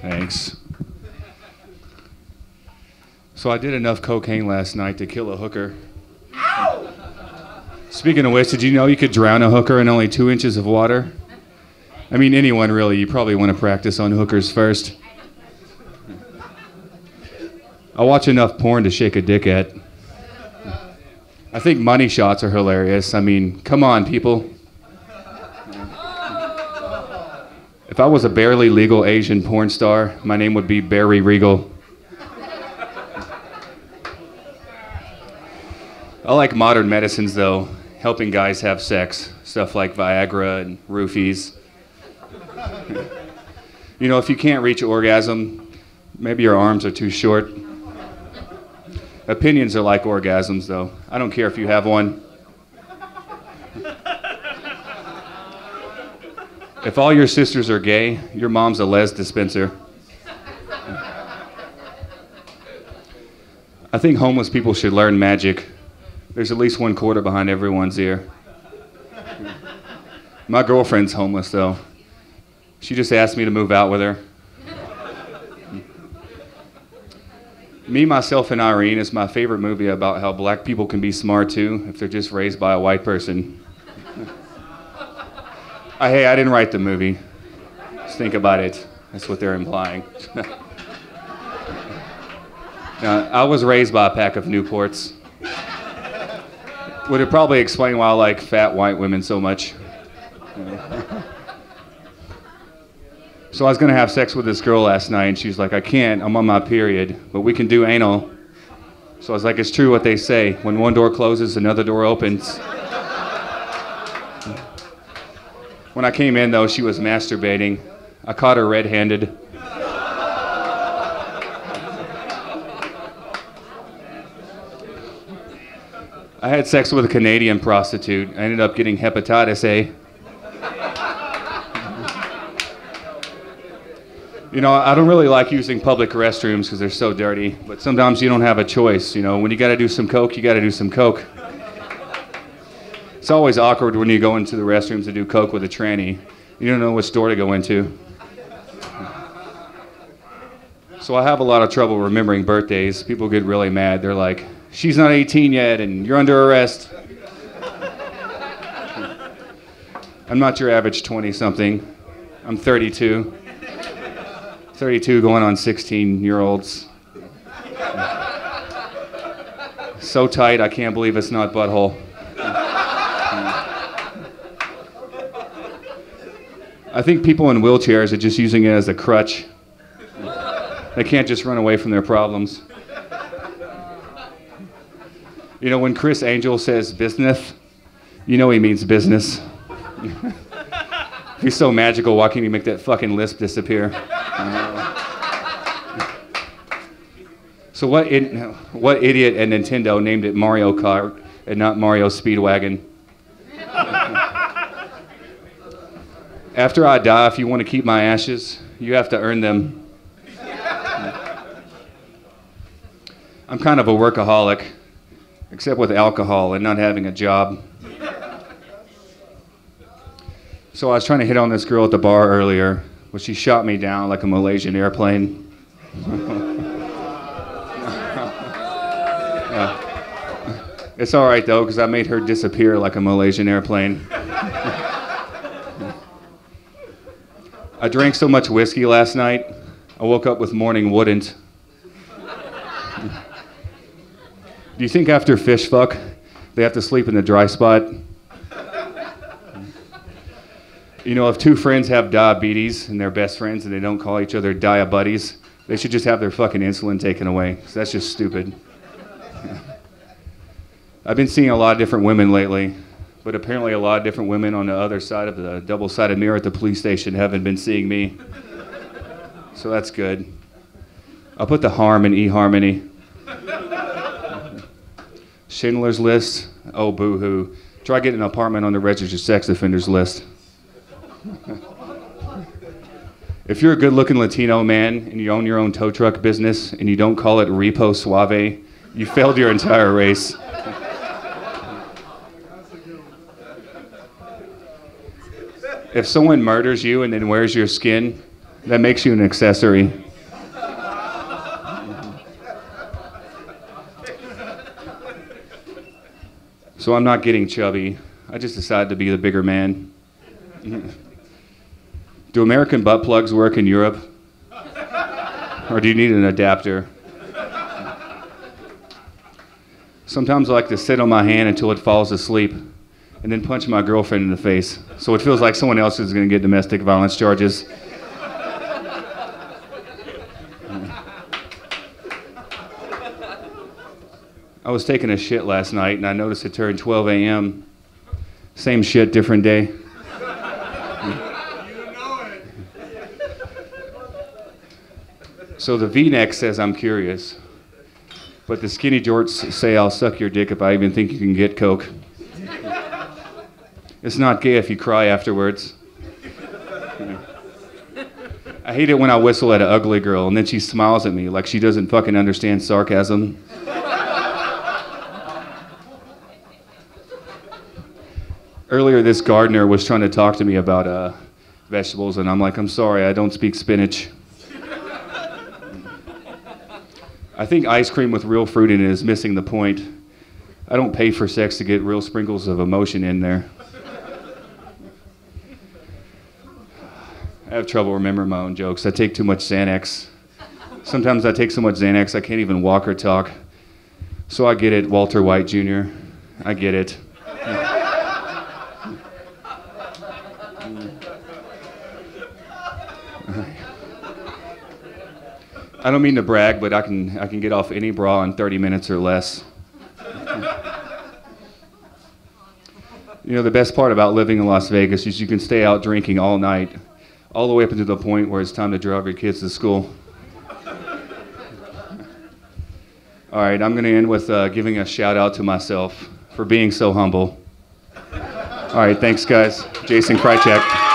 Thanks. So I did enough cocaine last night to kill a hooker. Ow! Speaking of which, did you know you could drown a hooker in only 2 inches of water? I mean, anyone really. You probably want to practice on hookers first. I watch enough porn to shake a dick at. I think money shots are hilarious. I mean, come on, people. If I was a barely legal Asian porn star, my name would be Barry Regal. I like modern medicines, though, helping guys have sex. Stuff like Viagra and roofies. You know, if you can't reach orgasm, maybe your arms are too short. Opinions are like orgasms, though. I don't care if you have one. If all your sisters are gay, your mom's a les dispenser. I think homeless people should learn magic. There's at least 1 quarter behind everyone's ear. My girlfriend's homeless, though. She just asked me to move out with her. Me, Myself, and Irene is my favorite movie about how black people can be smart, too, if they're just raised by a white person. Hey, I didn't write the movie. Just think about it. That's what they're implying. Now, I was raised by a pack of Newports. Would it probably explain why I like fat white women so much. So I was gonna have sex with this girl last night, and she's like, I can't, I'm on my period, but we can do anal. So I was like, it's true what they say. When one door closes, another door opens. When I came in, though, she was masturbating. I caught her red-handed. I had sex with a Canadian prostitute. I ended up getting hepatitis A. You know, I don't really like using public restrooms because they're so dirty, but sometimes you don't have a choice. You know, when you gotta do some coke, you gotta do some coke. It's always awkward when you go into the restrooms to do coke with a tranny. You don't know which door to go into. So I have a lot of trouble remembering birthdays. People get really mad. They're like, she's not 18 yet and you're under arrest. I'm not your average 20-something. I'm 32. 32 going on 16-year-olds. So tight, I can't believe it's not butthole. I think people in wheelchairs are just using it as a crutch. They can't just run away from their problems. You know, when Chris Angel says business, you know he means business. If he's so magical, why can't he make that fucking lisp disappear? So what idiot at Nintendo named it Mario Kart and not Mario Speedwagon? After I die, if you want to keep my ashes, you have to earn them. I'm kind of a workaholic, except with alcohol and not having a job. So I was trying to hit on this girl at the bar earlier, but she shot me down like a Malaysian airplane. It's all right, though, because I made her disappear like a Malaysian airplane. I drank so much whiskey last night, I woke up with morning wouldn't. Do you think after fish fuck, they have to sleep in the dry spot? You know, if 2 friends have diabetes and they're best friends and they don't call each other dia-buddies, they should just have their fucking insulin taken away, 'cause that's just stupid. I've been seeing a lot of different women lately, but apparently a lot of different women on the other side of the double-sided mirror at the police station haven't been seeing me. So that's good. I'll put the harm in eHarmony. Schindler's List? Oh, boo-hoo. Try getting an apartment on the registered sex offenders list. If you're a good-looking Latino man and you own your own tow truck business and you don't call it Repo Suave, you failed your entire race. If someone murders you and then wears your skin, That makes you an accessory. So I'm not getting chubby. I just decided to be the bigger man. Do American butt plugs work in Europe? Or do you need an adapter? Sometimes I like to sit on my hand until it falls asleep and then punch my girlfriend in the face so it feels like someone else is going to get domestic violence charges. I was taking a shit last night and I noticed it turned 12 a.m. Same shit, different day. You know it. So the V-neck says I'm curious, but the skinny jorts say I'll suck your dick if I even think you can get coke. It's not gay if you cry afterwards. I hate it when I whistle at an ugly girl and then she smiles at me like she doesn't fucking understand sarcasm. Earlier, this gardener was trying to talk to me about vegetables, and I'm like, I'm sorry, I don't speak spinach. I think ice cream with real fruit in it is missing the point. I don't pay for sex to get real sprinkles of emotion in there. I have trouble remembering my own jokes. I take too much Xanax. Sometimes I take so much Xanax I can't even walk or talk. So I get it, Walter White Jr. I get it. I don't mean to brag, but I can get off any bra in 30 minutes or less. You know, the best part about living in Las Vegas is you can stay out drinking all night, all the way up until the point where it's time to drive your kids to school. All right, I'm going to end with giving a shout out to myself for being so humble. All right, thanks guys. Jason Krychek.